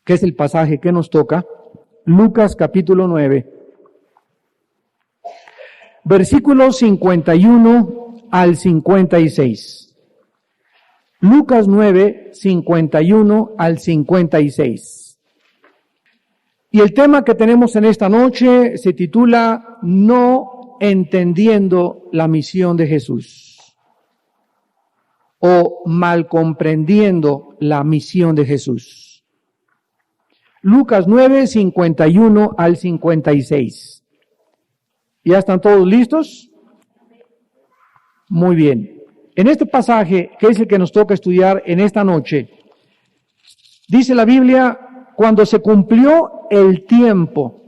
que es el pasaje que nos toca, Lucas capítulo 9, versículos 51 al 56. Lucas 9, 51 al 56. Y el tema que tenemos en esta noche se titula No entendiendo la misión de Jesús, o mal comprendiendo la misión de Jesús. Lucas 9, 51 al 56. ¿Ya están todos listos? Muy bien. En este pasaje, que es el que nos toca estudiar en esta noche, dice la Biblia, cuando se cumplió el tiempo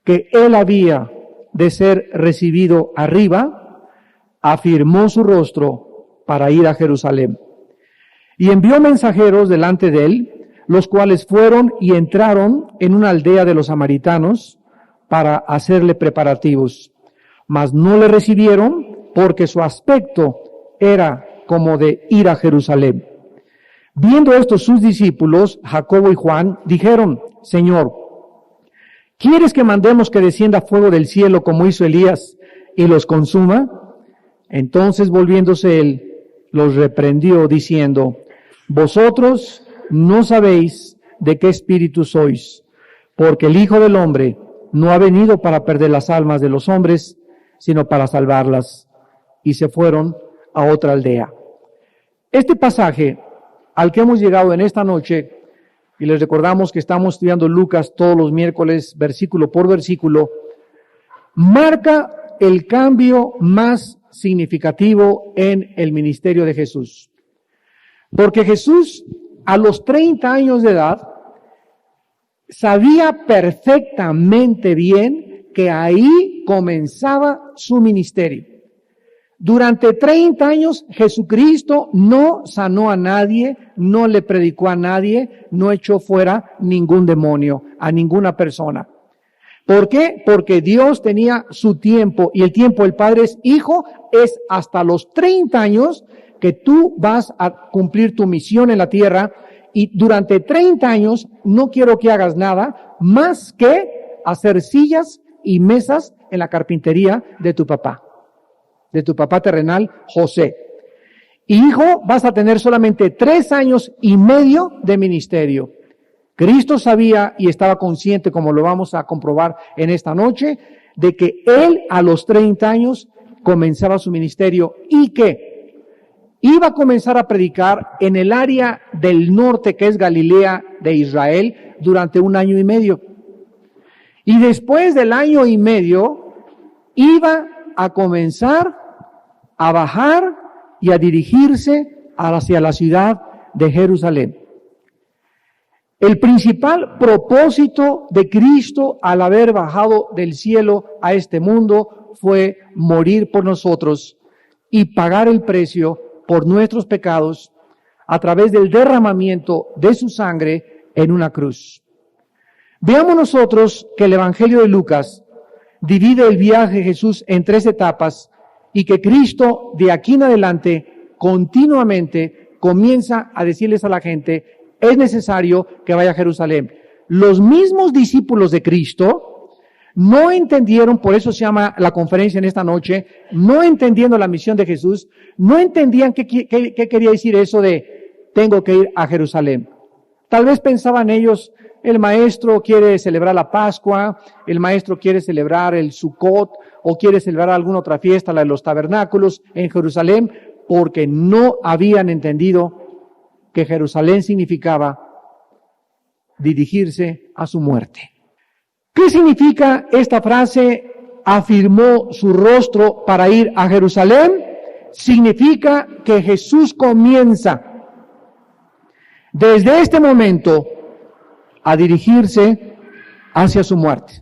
que él había de ser recibido arriba, afirmó su rostro para ir a Jerusalén. Y envió mensajeros delante de él, los cuales fueron y entraron en una aldea de los samaritanos para hacerle preparativos. Mas no le recibieron porque su aspecto era como de ir a Jerusalén. Viendo esto sus discípulos, Jacobo y Juan, dijeron, Señor, ¿quieres que mandemos que descienda fuego del cielo como hizo Elías y los consuma? Entonces volviéndose él, los reprendió diciendo, vosotros no sabéis de qué espíritu sois, porque el Hijo del Hombre no ha venido para perder las almas de los hombres, sino para salvarlas. Y se fueron a otra aldea. Este pasaje al que hemos llegado en esta noche, y les recordamos que estamos estudiando Lucas todos los miércoles, versículo por versículo, marca el cambio más significativo en el ministerio de Jesús. Porque Jesús, a los 30 años de edad, sabía perfectamente bien que ahí comenzaba su ministerio. Durante 30 años Jesucristo no sanó a nadie, no le predicó a nadie, no echó fuera ningún demonio, a ninguna persona. ¿Por qué? Porque Dios tenía su tiempo y el tiempo del Padre es hijo, es hasta los 30 años que tú vas a cumplir tu misión en la tierra y durante 30 años no quiero que hagas nada más que hacer sillas y mesas en la carpintería de tu papá terrenal, José. Y hijo, vas a tener solamente 3 años y medio de ministerio. Cristo sabía y estaba consciente, como lo vamos a comprobar en esta noche, de que él a los 30 años comenzaba su ministerio y que iba a comenzar a predicar en el área del norte, que es Galilea de Israel, durante 1 año y medio. Y después del año y medio, iba a comenzar a bajar y a dirigirse hacia la ciudad de Jerusalén. El principal propósito de Cristo al haber bajado del cielo a este mundo fue morir por nosotros y pagar el precio por nuestros pecados a través del derramamiento de su sangre en una cruz. Veamos nosotros que el Evangelio de Lucas divide el viaje de Jesús en 3 etapas y que Cristo de aquí en adelante continuamente comienza a decirles a la gente, es necesario que vaya a Jerusalén. Los mismos discípulos de Cristo no entendieron, por eso se llama la conferencia en esta noche, no entendiendo la misión de Jesús, no entendían qué quería decir eso de tengo que ir a Jerusalén. Tal vez pensaban ellos, el maestro quiere celebrar la Pascua, el maestro quiere celebrar el Sukkot, o quiere celebrar alguna otra fiesta, la de los tabernáculos en Jerusalén, porque no habían entendido que Jerusalén significaba dirigirse a su muerte. ¿Qué significa esta frase? Afirmó su rostro para ir a Jerusalén. Significa que Jesús comienza desde este momento a dirigirse hacia su muerte,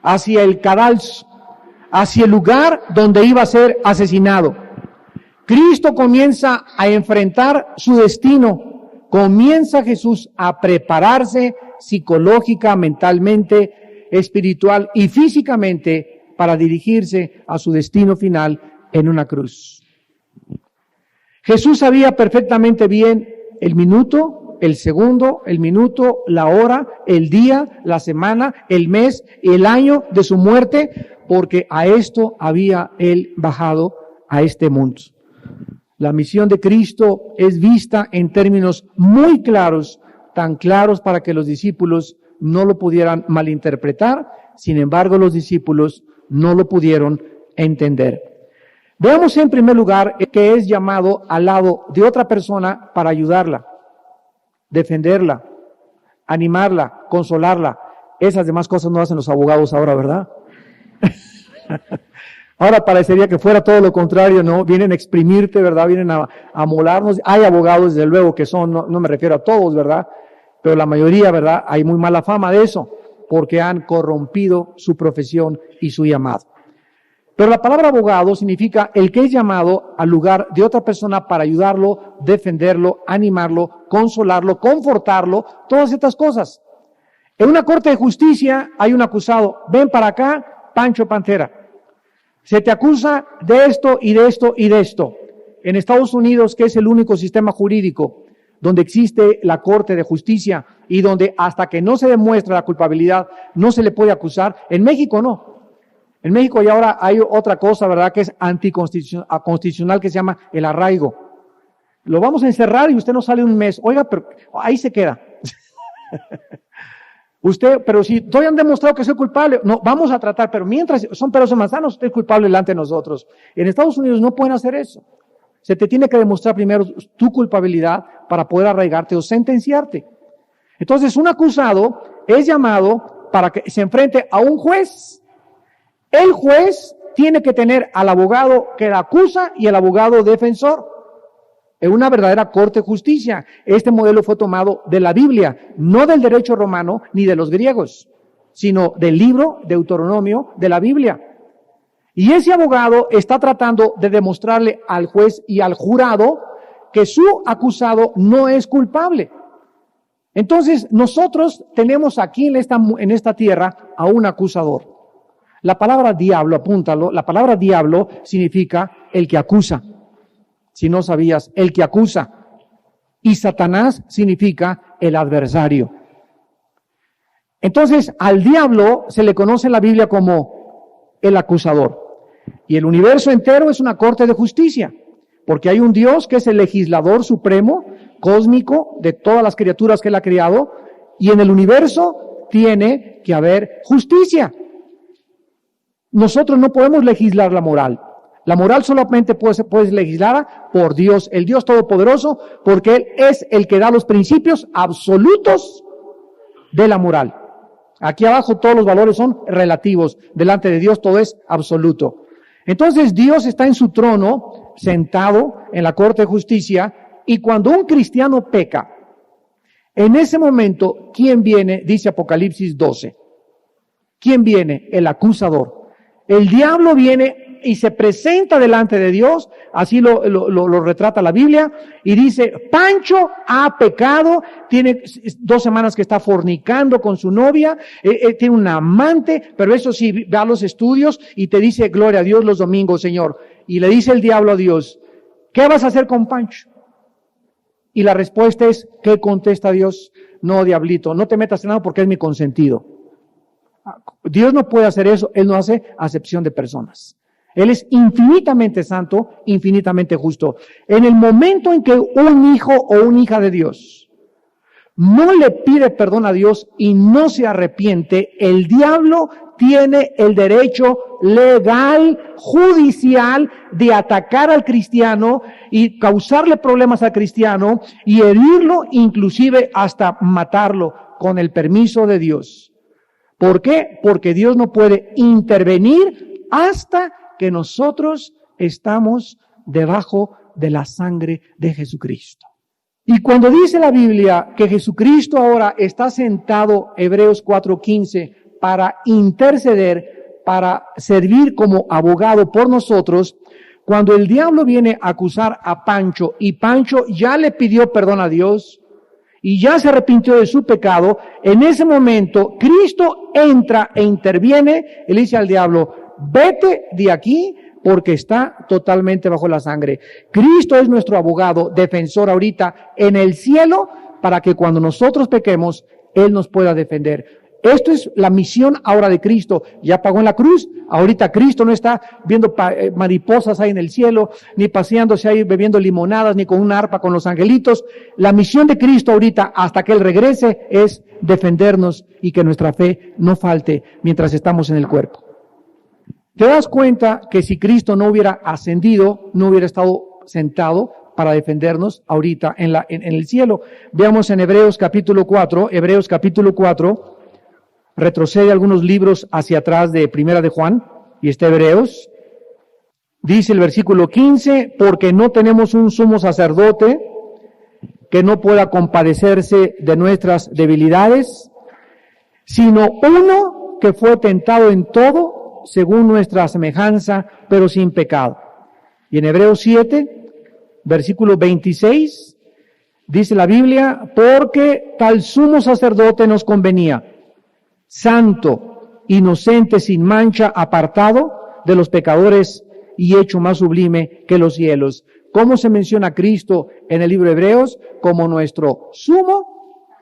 hacia el cadalso, hacia el lugar donde iba a ser asesinado. Cristo comienza a enfrentar su destino. Comienza Jesús a prepararse psicológica, mentalmente, espiritual y físicamente para dirigirse a su destino final en una cruz. Jesús sabía perfectamente bien el minuto, el segundo, el minuto, la hora, el día, la semana, el mes, el año de su muerte, porque a esto había Él bajado a este mundo. La misión de Cristo es vista en términos muy claros, tan claros para que los discípulos no lo pudieran malinterpretar. Sin embargo, los discípulos no lo pudieron entender. Veamos en primer lugar que es llamado al lado de otra persona para ayudarla, defenderla, animarla, consolarla. Esas demás cosas no hacen los abogados ahora, ¿verdad? Ahora parecería que fuera todo lo contrario, ¿no? Vienen a exprimirte, ¿verdad? Vienen a molarnos. Hay abogados, desde luego, que son, no me refiero a todos, ¿verdad? Pero la mayoría, ¿verdad? Hay muy mala fama de eso, porque han corrompido su profesión y su llamado. Pero la palabra abogado significa el que es llamado al lugar de otra persona para ayudarlo, defenderlo, animarlo, consolarlo, confortarlo, todas estas cosas. En una corte de justicia hay un acusado. Ven para acá, Pancho Pantera. Se te acusa de esto y de esto y de esto. En Estados Unidos, que es el único sistema jurídico donde existe la Corte de Justicia y donde hasta que no se demuestra la culpabilidad no se le puede acusar, en México no. En México y ahora hay otra cosa, ¿verdad?, que es anticonstitucional, que se llama el arraigo. Lo vamos a encerrar y usted no sale un mes. Oiga, pero ahí se queda. Pero si todavía han demostrado que soy culpable, no, vamos a tratar, pero mientras son peros o manzanos, usted es culpable delante de nosotros. En Estados Unidos no pueden hacer eso. Se te tiene que demostrar primero tu culpabilidad para poder arraigarte o sentenciarte. Entonces, un acusado es llamado para que se enfrente a un juez. El juez tiene que tener al abogado que la acusa y el abogado defensor. Es una verdadera corte de justicia. Este modelo fue tomado de la Biblia, no del derecho romano ni de los griegos, sino del libro Deuteronomio de la Biblia. Y ese abogado está tratando de demostrarle al juez y al jurado que su acusado no es culpable. Entonces, nosotros tenemos aquí en esta tierra a un acusador. La palabra diablo, apúntalo, la palabra diablo significa el que acusa. Si no sabías, el que acusa. Y Satanás significa el adversario. Entonces, al diablo se le conoce en la Biblia como el acusador. Y el universo entero es una corte de justicia, porque hay un Dios que es el legislador supremo, cósmico, de todas las criaturas que Él ha creado, y en el universo tiene que haber justicia. Nosotros no podemos legislar la moral. La moral solamente puede ser legislada por Dios, el Dios Todopoderoso, porque Él es el que da los principios absolutos de la moral. Aquí abajo todos los valores son relativos. Delante de Dios todo es absoluto. Entonces Dios está en su trono, sentado en la corte de justicia, y cuando un cristiano peca, en ese momento, ¿quién viene? Dice Apocalipsis 12. ¿Quién viene? El acusador. El diablo viene y se presenta delante de Dios, así lo retrata la Biblia, y dice, Pancho ha pecado, tiene 2 semanas que está fornicando con su novia, tiene un amante, pero eso sí, va a los estudios y te dice, gloria a Dios los domingos, Señor. Y le dice el diablo a Dios, ¿qué vas a hacer con Pancho? Y la respuesta es, ¿qué contesta Dios? No, diablito, no te metas en nada porque es mi consentido. Dios no puede hacer eso, Él no hace acepción de personas. Él es infinitamente santo, infinitamente justo. En el momento en que un hijo o una hija de Dios no le pide perdón a Dios y no se arrepiente, el diablo tiene el derecho legal, judicial, de atacar al cristiano y causarle problemas al cristiano y herirlo, inclusive hasta matarlo, con el permiso de Dios. ¿Por qué? Porque Dios no puede intervenir hasta que nosotros estamos debajo de la sangre de Jesucristo. Y cuando dice la Biblia que Jesucristo ahora está sentado, Hebreos 4:15, para interceder, para servir como abogado por nosotros, cuando el diablo viene a acusar a Pancho y Pancho ya le pidió perdón a Dios y ya se arrepintió de su pecado, en ese momento Cristo entra e interviene y le dice al diablo, vete de aquí porque está totalmente bajo la sangre. Cristo es nuestro abogado, defensor ahorita en el cielo, para que cuando nosotros pequemos, Él nos pueda defender. Esto es la misión ahora de Cristo. Ya pagó en la cruz. Ahorita Cristo no está viendo mariposas ahí en el cielo, ni paseándose ahí bebiendo limonadas, ni con una arpa con los angelitos. La misión de Cristo ahorita, hasta que Él regrese, es defendernos y que nuestra fe no falte mientras estamos en el cuerpo. ¿Te das cuenta que si Cristo no hubiera ascendido, no hubiera estado sentado para defendernos ahorita en el cielo? Veamos en Hebreos capítulo 4, retrocede algunos libros hacia atrás de Primera de Juan, y está Hebreos. Dice el versículo 15, porque no tenemos un sumo sacerdote que no pueda compadecerse de nuestras debilidades, sino uno que fue tentado en todo, según nuestra semejanza, pero sin pecado. Y en Hebreos 7, versículo 26, dice la Biblia, porque tal sumo sacerdote nos convenía, santo, inocente, sin mancha, apartado de los pecadores y hecho más sublime que los cielos. ¿Cómo se menciona a Cristo en el libro de Hebreos? Como nuestro sumo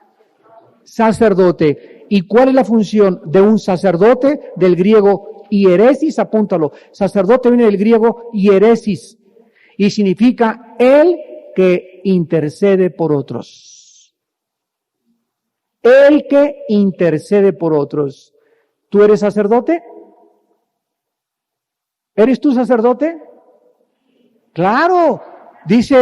sacerdote. ¿Y cuál es la función de un sacerdote? Del griego hieresis, apúntalo. Sacerdote viene del griego hieresis y significa el que intercede por otros. El que intercede por otros. ¿Tú eres sacerdote? ¿Eres tú sacerdote? Claro. Dice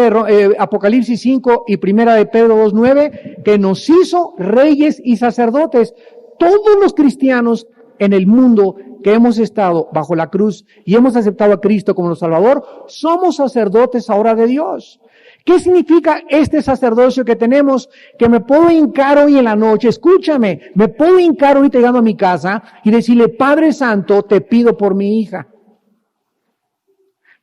Apocalipsis 5 y Primera de Pedro 2:9 que nos hizo reyes y sacerdotes. Todos los cristianos en el mundo que hemos estado bajo la cruz y hemos aceptado a Cristo como nuestro Salvador, somos sacerdotes ahora de Dios. ¿Qué significa este sacerdocio que tenemos? Que me puedo hincar hoy en la noche, escúchame, me puedo hincar ahorita llegando a mi casa y decirle, Padre Santo, te pido por mi hija.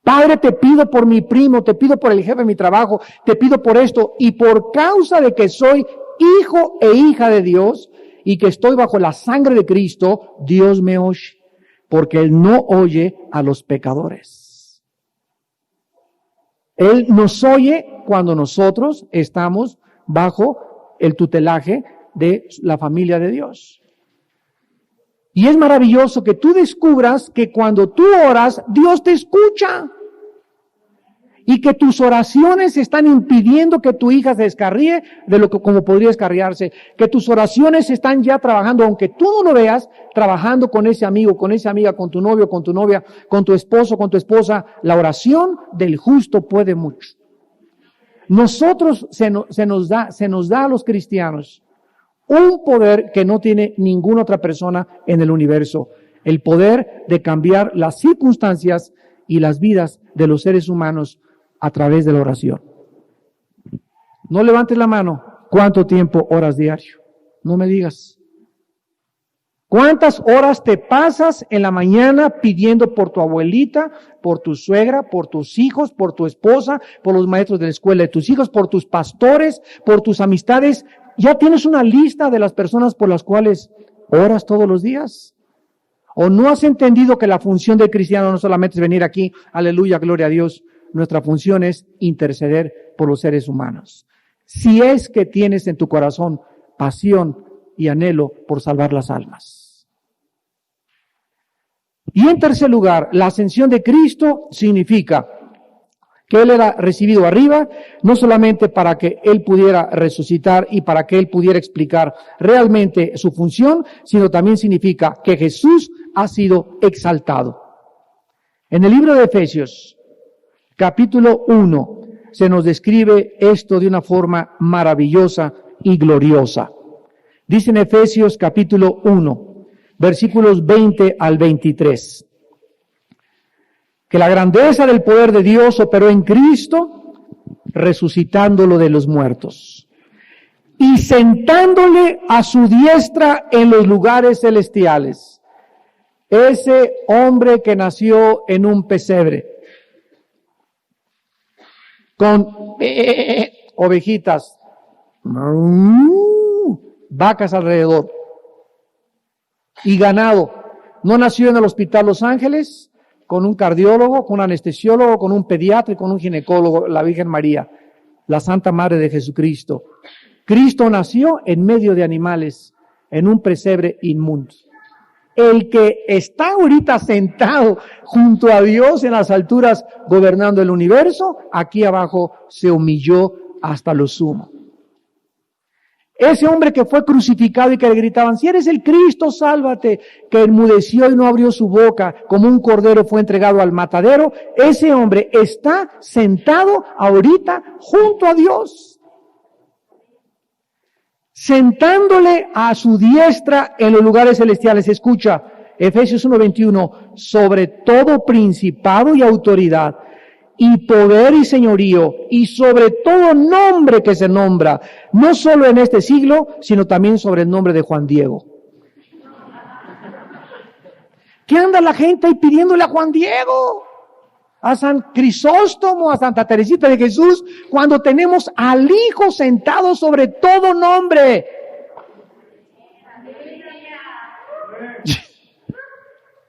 Padre, te pido por mi primo, te pido por el jefe de mi trabajo, te pido por esto. Y por causa de que soy hijo e hija de Dios y que estoy bajo la sangre de Cristo, Dios me oye, porque Él no oye a los pecadores. Él nos oye cuando nosotros estamos bajo el tutelaje de la familia de Dios. Y es maravilloso que tú descubras que cuando tú oras, Dios te escucha. Y que tus oraciones están impidiendo que tu hija se descarríe de lo que como podría descarriarse. Que tus oraciones están ya trabajando, aunque tú no lo veas, trabajando con ese amigo, con esa amiga, con tu novio, con tu novia, con tu esposo, con tu esposa. La oración del justo puede mucho. Nosotros se nos da a los cristianos un poder que no tiene ninguna otra persona en el universo. El poder de cambiar las circunstancias y las vidas de los seres humanos a través de la oración. No levantes la mano. ¿Cuánto tiempo oras diario? No me digas. ¿Cuántas horas te pasas en la mañana pidiendo por tu abuelita, por tu suegra, por tus hijos, por tu esposa, por los maestros de la escuela de tus hijos, por tus pastores, por tus amistades? ¿Ya tienes una lista de las personas por las cuales oras todos los días? ¿O no has entendido que la función del cristiano no solamente es venir aquí, aleluya, gloria a Dios? Nuestra función es interceder por los seres humanos. Si es que tienes en tu corazón pasión y anhelo por salvar las almas. Y en tercer lugar, la ascensión de Cristo significa que Él era recibido arriba, no solamente para que Él pudiera resucitar y para que Él pudiera explicar realmente su función, sino también significa que Jesús ha sido exaltado. En el libro de Efesios, capítulo 1, se nos describe esto de una forma maravillosa y gloriosa. Dice en Efesios capítulo 1, versículos 20 al 23, que la grandeza del poder de Dios operó en Cristo, resucitándolo de los muertos y sentándole a su diestra en los lugares celestiales. Ese hombre que nació en un pesebre, con ovejitas, vacas alrededor y ganado. No nació en el Hospital Los Ángeles, con un cardiólogo, con un anestesiólogo, con un pediatra y con un ginecólogo, la Virgen María, la Santa Madre de Jesucristo. Cristo nació en medio de animales, en un pesebre inmundo. El que está ahorita sentado junto a Dios en las alturas gobernando el universo, aquí abajo se humilló hasta lo sumo. Ese hombre que fue crucificado y que le gritaban, si eres el Cristo, sálvate, que enmudeció y no abrió su boca, como un cordero fue entregado al matadero, ese hombre está sentado ahorita junto a Dios, sentándole a su diestra en los lugares celestiales. Escucha, Efesios 1:21, sobre todo principado y autoridad, y poder y señorío, y sobre todo nombre que se nombra, no solo en este siglo, sino también sobre el nombre de Juan Diego. ¿Qué anda la gente ahí pidiéndole a Juan Diego? A San Crisóstomo, a Santa Teresita de Jesús, cuando tenemos al Hijo sentado sobre todo nombre.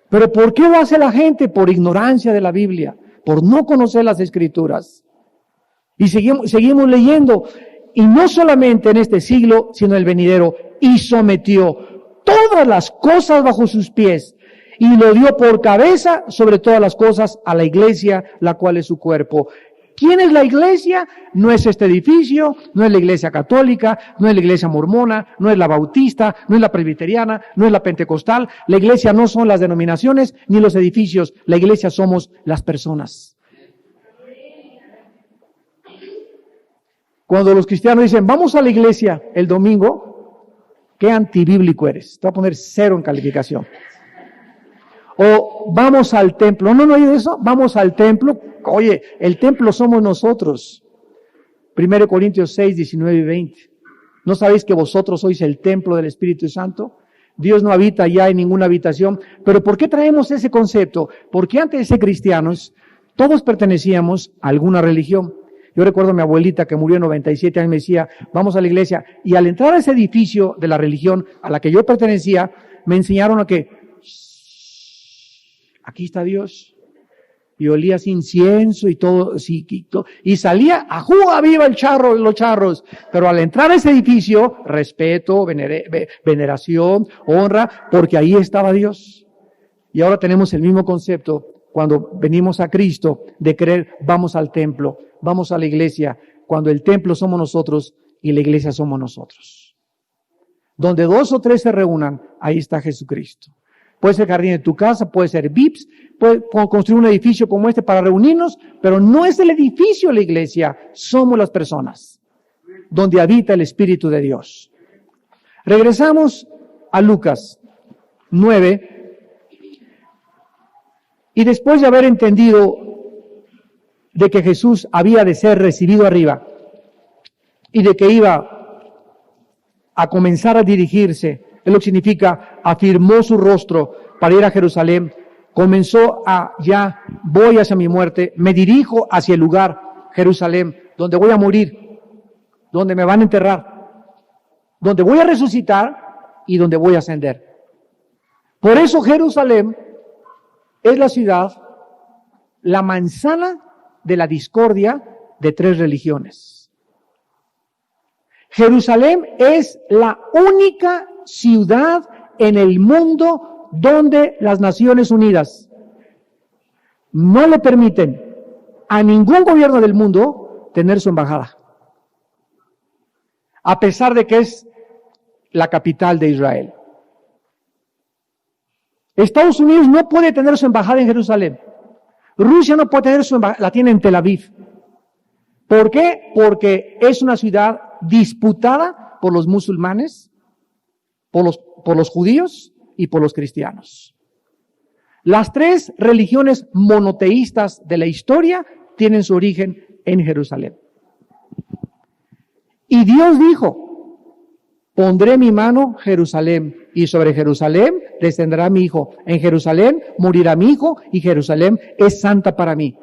Pero ¿por qué lo hace la gente? Por ignorancia de la Biblia, por no conocer las Escrituras. Y seguimos leyendo, y no solamente en este siglo, sino en el venidero, y sometió todas las cosas bajo sus pies, y lo dio por cabeza sobre todas las cosas a la iglesia, la cual es su cuerpo. ¿Quién es la iglesia? No es este edificio, no es la iglesia católica, no es la iglesia mormona, no es la bautista, no es la presbiteriana, no es la pentecostal. La iglesia no son las denominaciones ni los edificios, la iglesia somos las personas. Cuando los cristianos dicen, vamos a la iglesia el domingo, qué antibíblico eres. Te voy a poner 0 en calificación. O vamos al templo. No hay de eso. Vamos al templo. Oye, el templo somos nosotros. 1 Corintios 6, 19 y 20. ¿No sabéis que vosotros sois el templo del Espíritu Santo? Dios no habita ya en ninguna habitación. Pero ¿por qué traemos ese concepto? Porque antes de ser cristianos, todos pertenecíamos a alguna religión. Yo recuerdo a mi abuelita que murió en 97 años, me decía, vamos a la iglesia. Y al entrar a ese edificio de la religión a la que yo pertenecía, me enseñaron a que aquí está Dios. Y olía incienso y todo, y salía a jugo viva los charros. Pero al entrar a ese edificio, respeto, veneración, honra, porque ahí estaba Dios. Y ahora tenemos el mismo concepto cuando venimos a Cristo de creer, vamos al templo, vamos a la iglesia, cuando el templo somos nosotros y la iglesia somos nosotros. Donde 2 o 3 se reúnan, ahí está Jesucristo. Puede ser jardín de tu casa, puede ser VIPs, puede construir un edificio como este para reunirnos, pero no es el edificio la iglesia, somos las personas, donde habita el Espíritu de Dios. Regresamos a Lucas 9, y después de haber entendido de que Jesús había de ser recibido arriba, y de que iba a comenzar a dirigirse, es lo que significa, afirmó su rostro para ir a Jerusalén, comenzó ya voy hacia mi muerte, me dirijo hacia el lugar, Jerusalén, donde voy a morir, donde me van a enterrar, donde voy a resucitar y donde voy a ascender. Por eso Jerusalén es la ciudad, la manzana de la discordia de 3 religiones. Jerusalén es la única ciudad en el mundo donde las Naciones Unidas no le permiten a ningún gobierno del mundo tener su embajada, a pesar de que es la capital de Israel. Estados Unidos no puede tener su embajada en Jerusalén. Rusia no puede tener su embajada, la tiene en Tel Aviv. ¿Por qué? Porque es una ciudad disputada por los musulmanes, por los judíos y por los cristianos. Las 3 religiones monoteístas de la historia tienen su origen en Jerusalén. Y Dios dijo, pondré mi mano Jerusalén, y sobre Jerusalén descenderá mi hijo. En Jerusalén morirá mi hijo, y Jerusalén es santa para mí.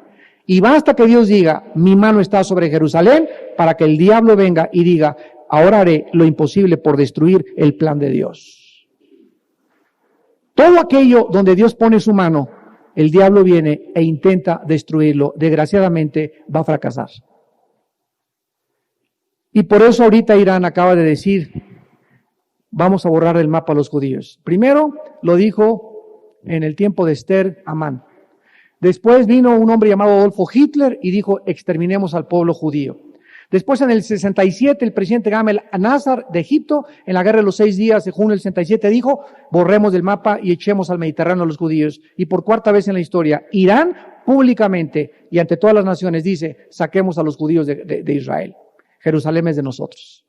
Y basta que Dios diga, mi mano está sobre Jerusalén, para que el diablo venga y diga, ahora haré lo imposible por destruir el plan de Dios. Todo aquello donde Dios pone su mano el diablo viene e intenta destruirlo. Desgraciadamente va a fracasar. Y por eso ahorita Irán acaba de decir, vamos a borrar el mapa a los judíos. Primero lo dijo en el tiempo de Esther Amán. Después vino un hombre llamado Adolfo Hitler y dijo, exterminemos al pueblo judío. Después en el 67 el presidente Gamal Nasser de Egipto, en la guerra de los 6 días de junio del 67 dijo, borremos del mapa y echemos al Mediterráneo a los judíos. Y por cuarta vez en la historia, Irán públicamente y ante todas las naciones dice, saquemos a los judíos de Israel. Jerusalén es de nosotros.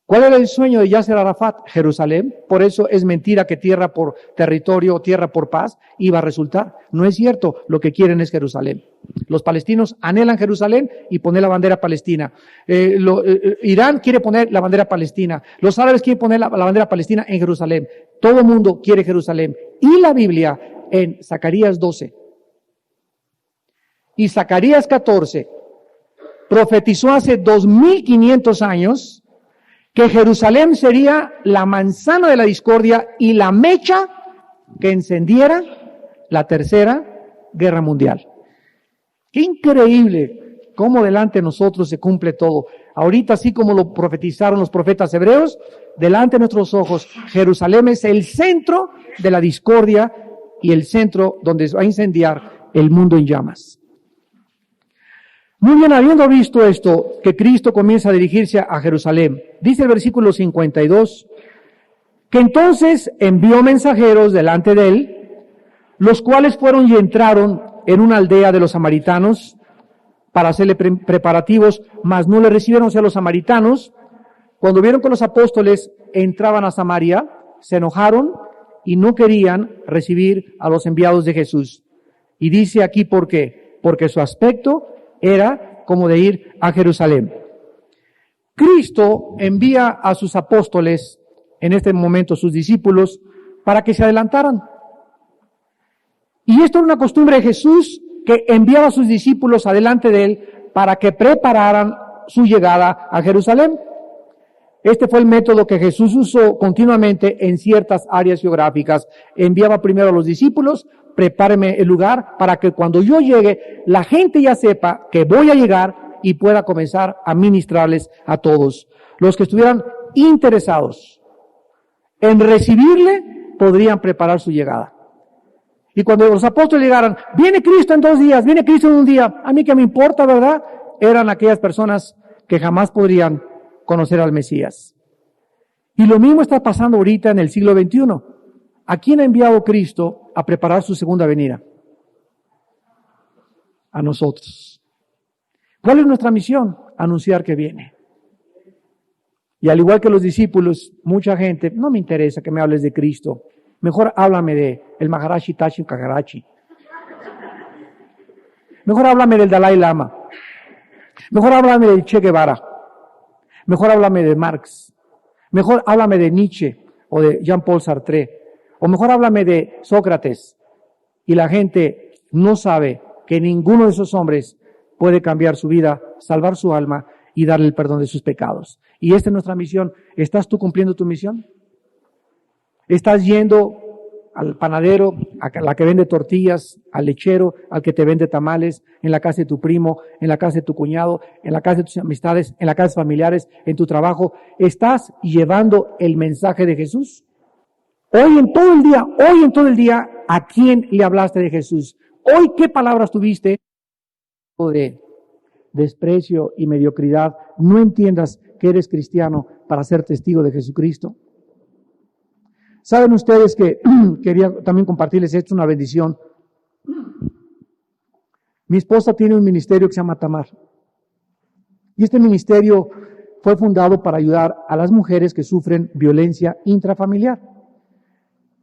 ¿Cuál era el sueño de Yasser Arafat? Jerusalén. Por eso es mentira que tierra por territorio, tierra por paz iba a resultar. No es cierto. Lo que quieren es Jerusalén. Los palestinos anhelan Jerusalén y poner la bandera palestina. Irán quiere poner la bandera palestina. Los árabes quieren poner la bandera palestina en Jerusalén. Todo el mundo quiere Jerusalén. Y la Biblia en Zacarías 12 y Zacarías 14 profetizó hace 2500 años que Jerusalén sería la manzana de la discordia y la mecha que encendiera la tercera guerra mundial. Qué increíble cómo delante de nosotros se cumple todo. Ahorita, así como lo profetizaron los profetas hebreos, delante de nuestros ojos, Jerusalén es el centro de la discordia y el centro donde se va a incendiar el mundo en llamas. Muy bien, habiendo visto esto, que Cristo comienza a dirigirse a Jerusalén, dice el versículo 52, que entonces envió mensajeros delante de él, los cuales fueron y entraron en una aldea de los samaritanos para hacerle preparativos, mas no le recibieron. O sea, los samaritanos, cuando vieron que los apóstoles entraban a Samaria, se enojaron y no querían recibir a los enviados de Jesús. Y dice aquí por qué, porque su aspecto era como de ir a Jerusalén. Cristo envía a sus apóstoles, en este momento sus discípulos, para que se adelantaran. Y esto era una costumbre de Jesús, que enviaba a sus discípulos adelante de él para que prepararan su llegada a Jerusalén. Este fue el método que Jesús usó continuamente en ciertas áreas geográficas. Enviaba primero a los discípulos, prepáreme el lugar para que cuando yo llegue, la gente ya sepa que voy a llegar y pueda comenzar a ministrarles a todos. Los que estuvieran interesados en recibirle, podrían preparar su llegada. Y cuando los apóstoles llegaran, viene Cristo en 2 días, viene Cristo en 1 día, a mí que me importa, ¿verdad? Eran aquellas personas que jamás podrían conocer al Mesías. Y lo mismo está pasando ahorita en el siglo XXI. ¿A quién ha enviado Cristo a preparar su segunda venida? A nosotros. ¿Cuál es nuestra misión? Anunciar que viene. Y al igual que los discípulos, mucha gente, no me interesa que me hables de Cristo. Mejor háblame de el Maharaji Tashi Kagarachi. Mejor háblame del Dalai Lama. Mejor háblame del Che Guevara. Mejor háblame de Marx. Mejor háblame de Nietzsche o de Jean-Paul Sartre. O mejor háblame de Sócrates. Y la gente no sabe que ninguno de esos hombres puede cambiar su vida, salvar su alma y darle el perdón de sus pecados. Y esta es nuestra misión. ¿Estás tú cumpliendo tu misión? ¿Estás yendo al panadero, a la que vende tortillas, al lechero, al que te vende tamales, en la casa de tu primo, en la casa de tu cuñado, en la casa de tus amistades, en la casa de familiares, en tu trabajo? ¿Estás llevando el mensaje de Jesús? Hoy en todo el día, ¿a quién le hablaste de Jesús? Hoy, ¿qué palabras tuviste? De desprecio y mediocridad. No entiendas que eres cristiano para ser testigo de Jesucristo. Saben ustedes que quería también compartirles esto, una bendición. Mi esposa tiene un ministerio que se llama Tamar. Y este ministerio fue fundado para ayudar a las mujeres que sufren violencia intrafamiliar.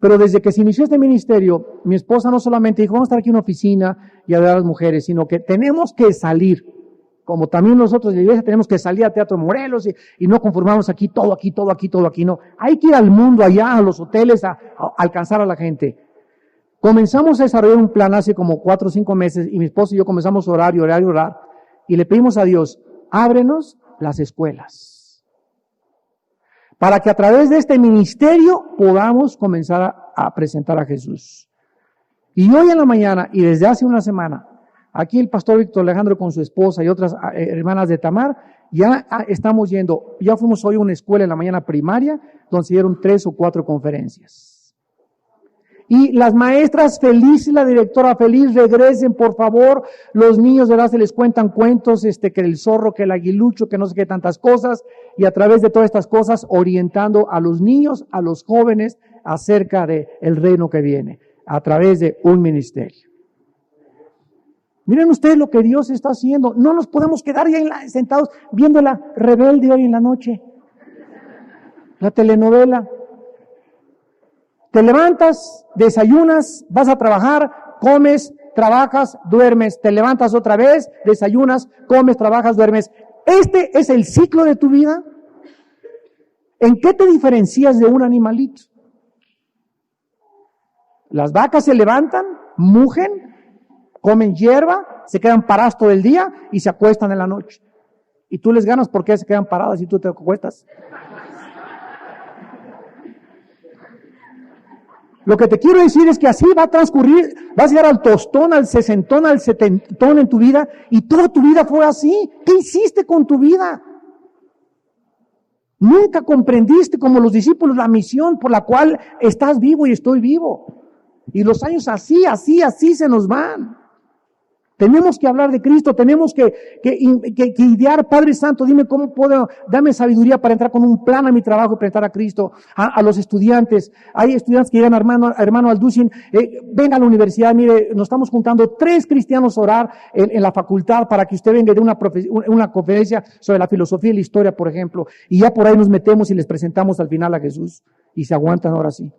Pero desde que se inició este ministerio, mi esposa no solamente dijo, vamos a estar aquí en una oficina y ayudar a las mujeres, sino que tenemos que salir. Como también nosotros de la iglesia tenemos que salir al Teatro Morelos y no conformamos aquí, todo, no. Hay que ir al mundo allá, a los hoteles, a alcanzar a la gente. Comenzamos a desarrollar un plan hace como 4 o 5 meses y mi esposa y yo comenzamos a orar y le pedimos a Dios, ábrenos las escuelas para que a través de este ministerio podamos comenzar a presentar a Jesús. Y hoy en la mañana, y desde hace una semana, aquí el pastor Víctor Alejandro con su esposa y otras hermanas de Tamar, ya estamos yendo, ya fuimos hoy a una escuela en la mañana primaria, donde se dieron 3 o 4 conferencias. Y las maestras felices, la directora feliz, regresen por favor, los niños de verdad se les cuentan cuentos, que el zorro, que el aguilucho, que no sé qué tantas cosas, y a través de todas estas cosas orientando a los niños, a los jóvenes, acerca de el reino que viene, a través de un ministerio. Miren ustedes lo que Dios está haciendo, no nos podemos quedar ya sentados viendo la Rebelde hoy en la noche, la telenovela. Te levantas, desayunas, vas a trabajar, comes, trabajas, duermes, te levantas otra vez, desayunas, comes, trabajas, duermes. ¿Este es el ciclo de tu vida? ¿En qué te diferencias de un animalito? Las vacas se levantan, mugen, comen hierba, se quedan paradas todo el día y se acuestan en la noche. Y tú les ganas porque se quedan paradas y tú te acuestas. Lo que te quiero decir es que así va a transcurrir, vas a llegar al tostón, al sesentón, al setentón en tu vida, y toda tu vida fue así. ¿Qué hiciste con tu vida? Nunca comprendiste, como los discípulos, la misión por la cual estás vivo y estoy vivo. Y los años así se nos van. Tenemos que hablar de Cristo, tenemos que idear, Padre Santo, dime cómo puedo, dame sabiduría para entrar con un plan a mi trabajo y presentar a Cristo, a los estudiantes. Hay estudiantes que llegan, hermano Alducin, venga a la universidad, mire, nos estamos juntando 3 cristianos a orar en la facultad para que usted venga de una conferencia sobre la filosofía y la historia, por ejemplo, y ya por ahí nos metemos y les presentamos al final a Jesús, y se aguantan ahora sí.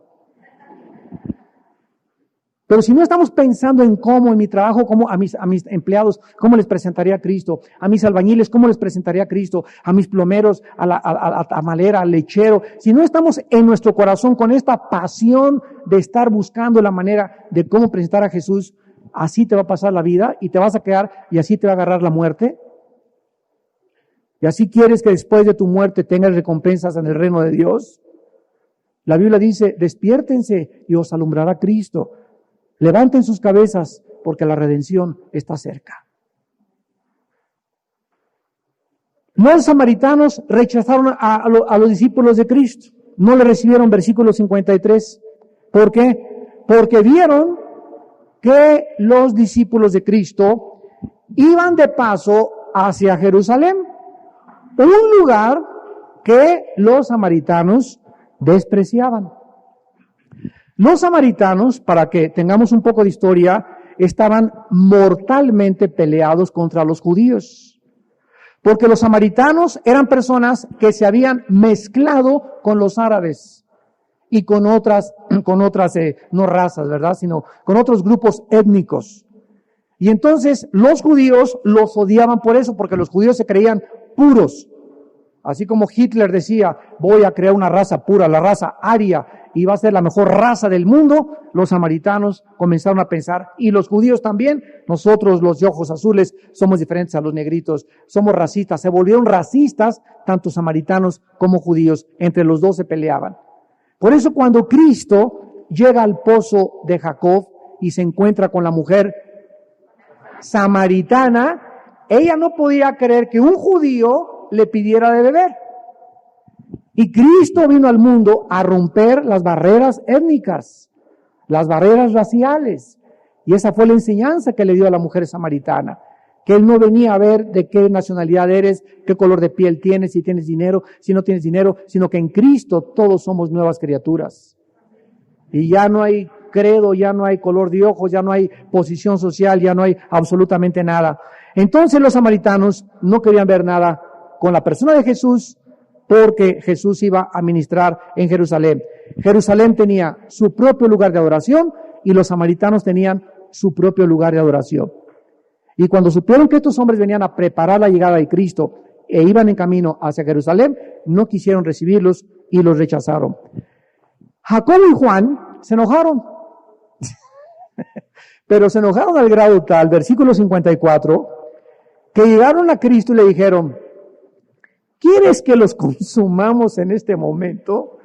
Pero si no estamos pensando en cómo en mi trabajo, cómo a mis empleados, cómo les presentaría a Cristo, a mis albañiles, cómo les presentaría a Cristo, a mis plomeros, a la tamalera, al lechero, si no estamos en nuestro corazón con esta pasión de estar buscando la manera de cómo presentar a Jesús, así te va a pasar la vida y te vas a quedar y así te va a agarrar la muerte. Y así quieres que después de tu muerte tengas recompensas en el reino de Dios. La Biblia dice, despiértense y os alumbrará Cristo. Levanten sus cabezas porque la redención está cerca. Los samaritanos rechazaron a los discípulos de Cristo. No le recibieron, versículo 53. ¿Por qué? Porque vieron que los discípulos de Cristo iban de paso hacia Jerusalén, un lugar que los samaritanos despreciaban. Los samaritanos, para que tengamos un poco de historia, estaban mortalmente peleados contra los judíos. Porque los samaritanos eran personas que se habían mezclado con los árabes y con otras no razas, ¿verdad? Sino con otros grupos étnicos. Y entonces los judíos los odiaban por eso, porque los judíos se creían puros. Así como Hitler decía, voy a crear una raza pura, la raza aria, y va a ser la mejor raza del mundo, los samaritanos comenzaron a pensar, y los judíos también, nosotros los de ojos azules somos diferentes a los negritos, somos racistas, se volvieron racistas, tanto samaritanos como judíos, entre los dos se peleaban. Por eso cuando Cristo llega al pozo de Jacob y se encuentra con la mujer samaritana, ella no podía creer que un judío le pidiera de beber. Y Cristo vino al mundo a romper las barreras étnicas, las barreras raciales. Y esa fue la enseñanza que le dio a la mujer samaritana. Que Él no venía a ver de qué nacionalidad eres, qué color de piel tienes, si tienes dinero, si no tienes dinero, sino que en Cristo todos somos nuevas criaturas. Y ya no hay credo, ya no hay color de ojos, ya no hay posición social, ya no hay absolutamente nada. Entonces los samaritanos no querían ver nada con la persona de Jesús, porque Jesús iba a ministrar en Jerusalén. Jerusalén tenía su propio lugar de adoración y los samaritanos tenían su propio lugar de adoración. Y cuando supieron que estos hombres venían a preparar la llegada de Cristo e iban en camino hacia Jerusalén, no quisieron recibirlos y los rechazaron. Jacobo y Juan se enojaron, pero se enojaron al grado tal, versículo 54, que llegaron a Cristo y le dijeron, ¿quieres que los consumamos en este momento?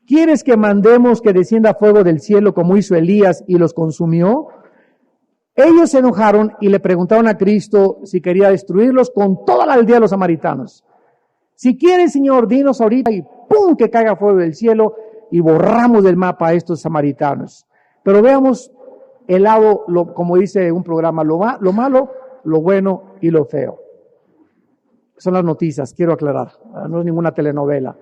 ¿Quieres que mandemos que descienda fuego del cielo como hizo Elías y los consumió? Ellos se enojaron y le preguntaron a Cristo si quería destruirlos con toda la aldea de los samaritanos. Si quieres, Señor, dinos ahorita y ¡pum! Que caiga fuego del cielo y borramos del mapa a estos samaritanos. Pero veamos el lado, como dice un programa, lo malo, lo bueno y lo feo. Son las noticias, quiero aclarar, no es ninguna telenovela.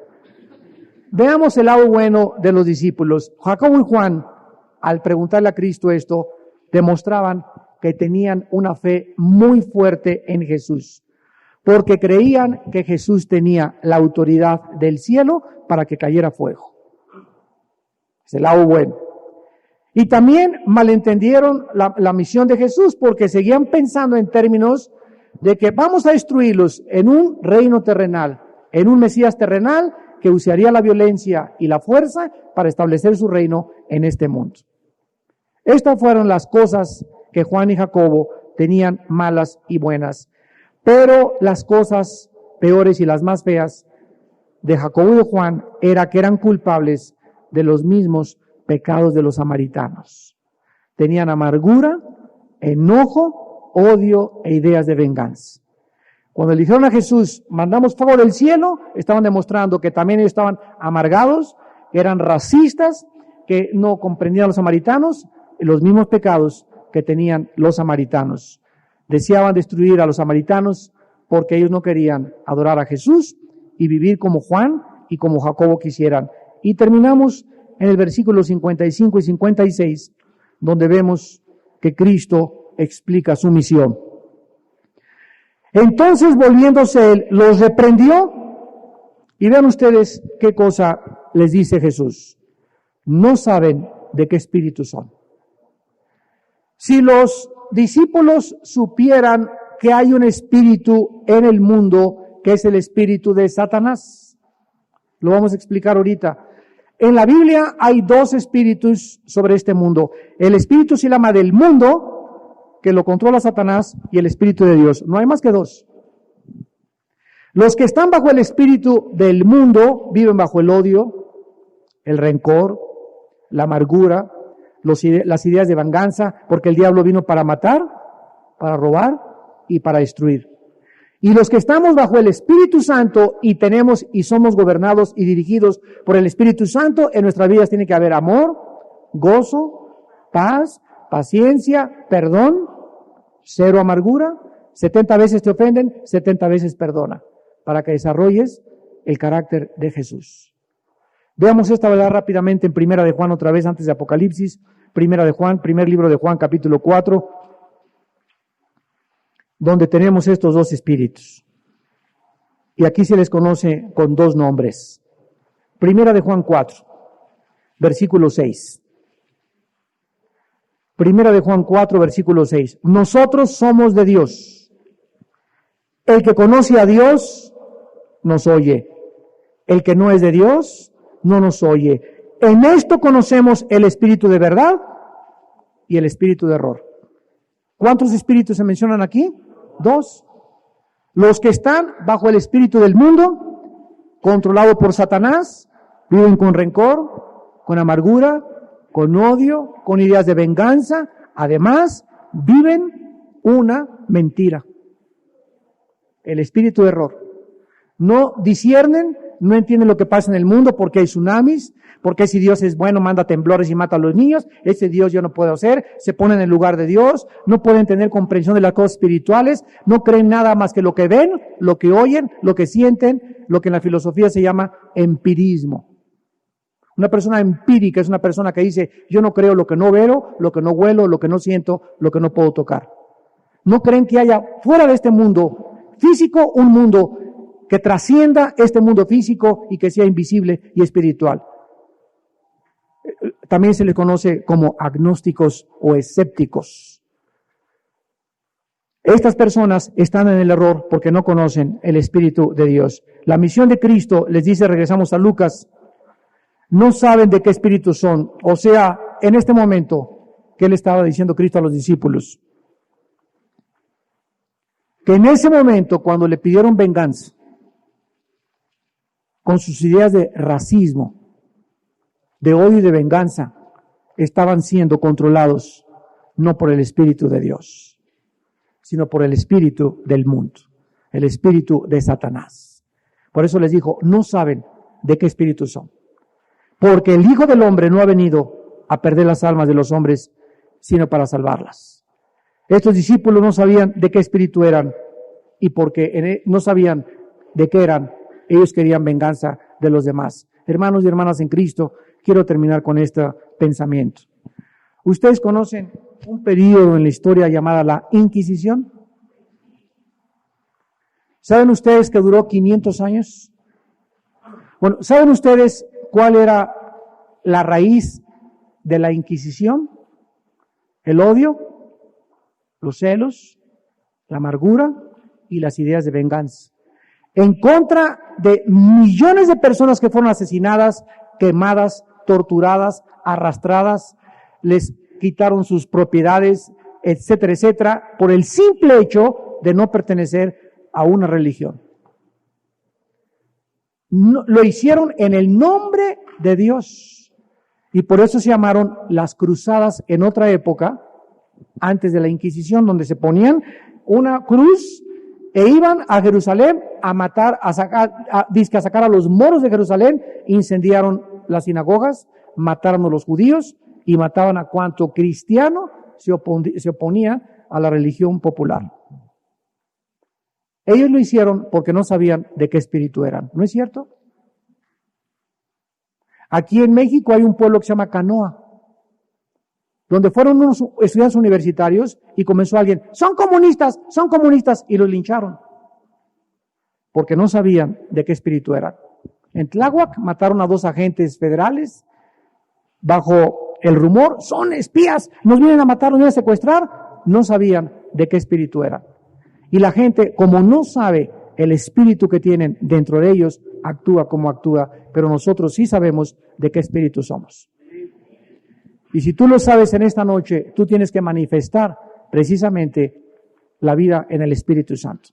Veamos el lado bueno de los discípulos. Jacobo y Juan, al preguntarle a Cristo esto, demostraban que tenían una fe muy fuerte en Jesús, porque creían que Jesús tenía la autoridad del cielo para que cayera fuego. Es el lado bueno. Y también malentendieron la misión de Jesús, porque seguían pensando en términos de que vamos a destruirlos en un reino terrenal, en un Mesías terrenal que usaría la violencia y la fuerza para establecer su reino en este mundo. Estas fueron las cosas que Juan y Jacobo tenían, malas y buenas. Pero las cosas peores y las más feas de Jacobo y de Juan era que eran culpables de los mismos pecados de los samaritanos. Tenían amargura, enojo, odio e ideas de venganza. Cuando le dijeron a Jesús, mandamos fuego del cielo, estaban demostrando que también ellos estaban amargados, que eran racistas, que no comprendían a los samaritanos, y los mismos pecados que tenían los samaritanos. Deseaban destruir a los samaritanos porque ellos no querían adorar a Jesús y vivir como Juan y como Jacobo quisieran. Y terminamos en el versículo 55 y 56, donde vemos que Cristo explica su misión. Entonces, volviéndose él, los reprendió, y vean ustedes qué cosa les dice Jesús. No saben de qué espíritu son. Si los discípulos supieran que hay un espíritu en el mundo, que es el espíritu de Satanás, lo vamos a explicar ahorita. En la Biblia hay dos espíritus sobre este mundo. El espíritu se llama del mundo, que lo controla Satanás, y el espíritu de Dios. No hay más que dos. Los que están bajo el espíritu del mundo viven bajo el odio, el rencor, la amargura, las ideas de venganza, porque el diablo vino para matar, para robar y para destruir. Y los que estamos bajo el Espíritu Santo y tenemos y somos gobernados y dirigidos por el Espíritu Santo, en nuestras vidas tiene que haber amor, gozo, paz, paciencia, perdón, cero amargura. 70 veces te ofenden, 70 veces perdona, para que desarrolles el carácter de Jesús. Veamos esta verdad rápidamente en Primera de Juan otra vez antes de Apocalipsis. Primera de Juan, primer libro de Juan, capítulo 4, donde tenemos estos dos espíritus. Y aquí se les conoce con dos nombres. Primera de Juan 4, versículo 6. Primera de Juan 4, versículo 6. Nosotros somos de Dios. El que conoce a Dios nos oye. El que no es de Dios no nos oye. En esto conocemos el espíritu de verdad y el espíritu de error. ¿Cuántos espíritus se mencionan aquí? Dos. Los que están bajo el espíritu del mundo, controlado por Satanás, viven con rencor, con amargura, con odio, con ideas de venganza. Además, viven una mentira. El espíritu de error. No disciernen, no entienden lo que pasa en el mundo, porque hay tsunamis, porque si Dios es bueno, manda temblores y mata a los niños, ese Dios yo no puedo hacer, se ponen en el lugar de Dios, no pueden tener comprensión de las cosas espirituales, no creen nada más que lo que ven, lo que oyen, lo que sienten, lo que en la filosofía se llama empirismo. Una persona empírica es una persona que dice, yo no creo lo que no veo, lo que no huelo, lo que no siento, lo que no puedo tocar. No creen que haya fuera de este mundo físico un mundo que trascienda este mundo físico y que sea invisible y espiritual. También se les conoce como agnósticos o escépticos. Estas personas están en el error porque no conocen el Espíritu de Dios. La misión de Cristo, les dice, regresamos a Lucas, no saben de qué espíritu son. O sea, en este momento, ¿qué le estaba diciendo Cristo a los discípulos? Que en ese momento, cuando le pidieron venganza, con sus ideas de racismo, de odio y de venganza, estaban siendo controlados no por el Espíritu de Dios, sino por el espíritu del mundo, el espíritu de Satanás. Por eso les dijo, no saben de qué espíritu son, porque el Hijo del Hombre no ha venido a perder las almas de los hombres, sino para salvarlas. Estos discípulos no sabían de qué espíritu eran, y porque no sabían de qué eran, ellos querían venganza de los demás. Hermanos y hermanas en Cristo, quiero terminar con este pensamiento. ¿Ustedes conocen un periodo en la historia llamada la Inquisición? ¿Saben ustedes que duró 500 años? Bueno, ¿saben ustedes cuál era la raíz de la Inquisición? El odio, los celos, la amargura y las ideas de venganza. En contra de millones de personas que fueron asesinadas, quemadas, torturadas, arrastradas, les quitaron sus propiedades, etcétera, etcétera, por el simple hecho de no pertenecer a una religión. No, lo hicieron en el nombre de Dios y por eso se llamaron las cruzadas en otra época, antes de la Inquisición, donde se ponían una cruz e iban a Jerusalén a matar, a sacar a los moros de Jerusalén, incendiaron las sinagogas, mataron a los judíos y mataban a cuanto cristiano se oponía a la religión popular. Ellos lo hicieron porque no sabían de qué espíritu eran, ¿no es cierto? Aquí en México hay un pueblo que se llama Canoa, donde fueron unos estudiantes universitarios y comenzó alguien, son comunistas, y los lincharon, porque no sabían de qué espíritu eran. En Tláhuac mataron a 2 agentes federales, bajo el rumor, son espías, nos vienen a matar, nos vienen a secuestrar, no sabían de qué espíritu eran. Y la gente, como no sabe el espíritu que tienen dentro de ellos, actúa como actúa, pero nosotros sí sabemos de qué espíritu somos. Y si tú lo sabes en esta noche, tú tienes que manifestar precisamente la vida en el Espíritu Santo.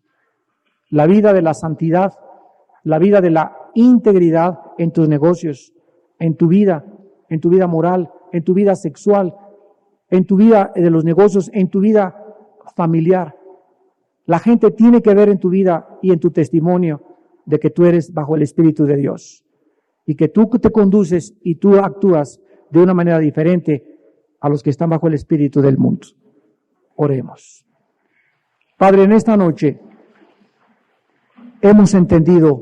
La vida de la santidad, la vida de la integridad en tus negocios, en tu vida moral, en tu vida sexual, en tu vida de los negocios, en tu vida familiar. La gente tiene que ver en tu vida y en tu testimonio de que tú eres bajo el Espíritu de Dios y que tú te conduces y tú actúas de una manera diferente a los que están bajo el espíritu del mundo. Oremos. Padre, en esta noche hemos entendido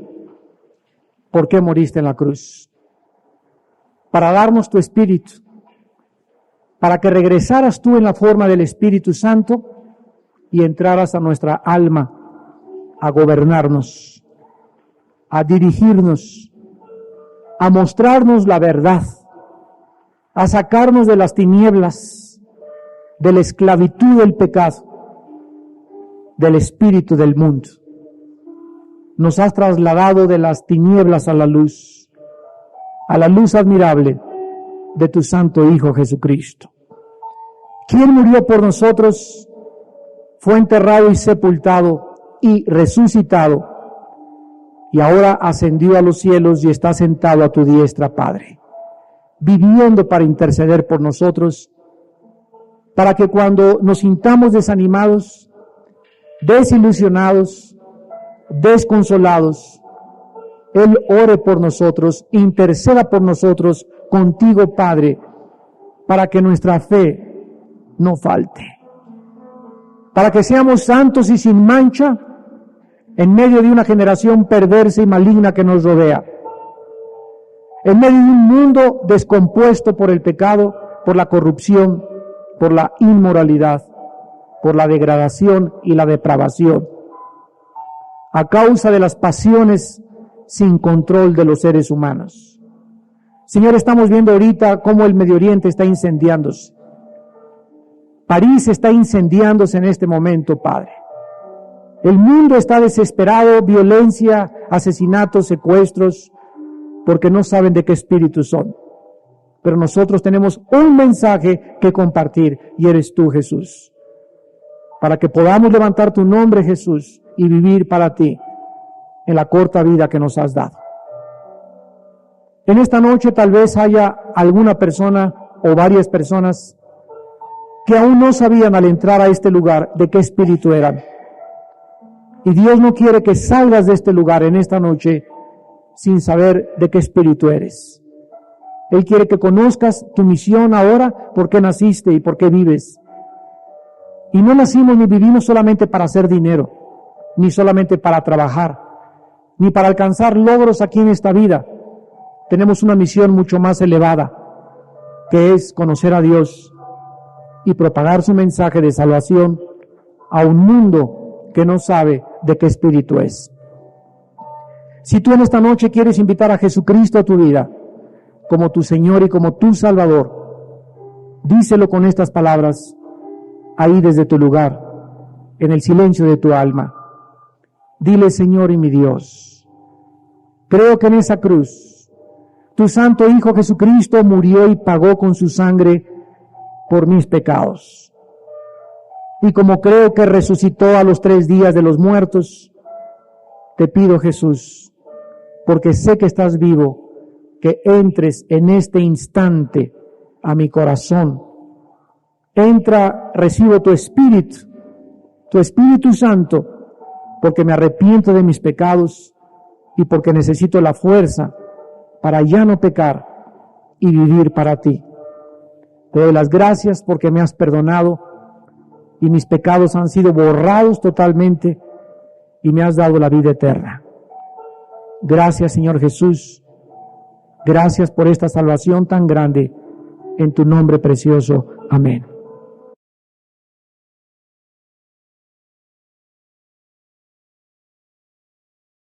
por qué moriste en la cruz. Para darnos tu espíritu, para que regresaras tú en la forma del Espíritu Santo y entraras a nuestra alma a gobernarnos, a dirigirnos, a mostrarnos la verdad, a sacarnos de las tinieblas, de la esclavitud del pecado, del espíritu del mundo. Nos has trasladado de las tinieblas a la luz admirable de tu Santo Hijo Jesucristo, quien murió por nosotros, fue enterrado y sepultado y resucitado, y ahora ascendió a los cielos y está sentado a tu diestra, Padre, viviendo para interceder por nosotros, para que cuando nos sintamos desanimados, desilusionados, desconsolados, Él ore por nosotros, interceda por nosotros contigo, Padre, para que nuestra fe no falte, para que seamos santos y sin mancha en medio de una generación perversa y maligna que nos rodea, en medio de un mundo descompuesto por el pecado, por la corrupción, por la inmoralidad, por la degradación y la depravación, a causa de las pasiones sin control de los seres humanos. Señor, estamos viendo ahorita cómo el Medio Oriente está incendiándose. París está incendiándose en este momento, Padre. El mundo está desesperado, violencia, asesinatos, secuestros, porque no saben de qué espíritu son. Pero nosotros tenemos un mensaje que compartir, y eres tú, Jesús. Para que podamos levantar tu nombre, Jesús, y vivir para ti en la corta vida que nos has dado. En esta noche tal vez haya alguna persona o varias personas que aún no sabían al entrar a este lugar de qué espíritu eran. Y Dios no quiere que salgas de este lugar en esta noche sin saber de qué espíritu eres. Él quiere que conozcas tu misión ahora, por qué naciste y por qué vives. Y no nacimos ni vivimos solamente para hacer dinero, ni solamente para trabajar, ni para alcanzar logros aquí en esta vida. Tenemos una misión mucho más elevada, que es conocer a Dios y propagar su mensaje de salvación a un mundo que no sabe de qué espíritu es. Si tú en esta noche quieres invitar a Jesucristo a tu vida, como tu Señor y como tu Salvador, díselo con estas palabras, ahí desde tu lugar, en el silencio de tu alma. Dile: Señor y mi Dios, creo que en esa cruz, tu Santo Hijo Jesucristo murió y pagó con su sangre por mis pecados. Y como creo que resucitó a los 3 días de los muertos, te pido, Jesús, porque sé que estás vivo, que entres en este instante a mi corazón. Entra, recibo tu Espíritu Santo, porque me arrepiento de mis pecados y porque necesito la fuerza para ya no pecar y vivir para ti. Te doy las gracias porque me has perdonado y mis pecados han sido borrados totalmente y me has dado la vida eterna. Gracias, Señor Jesús. Gracias por esta salvación tan grande. En tu nombre precioso. Amén.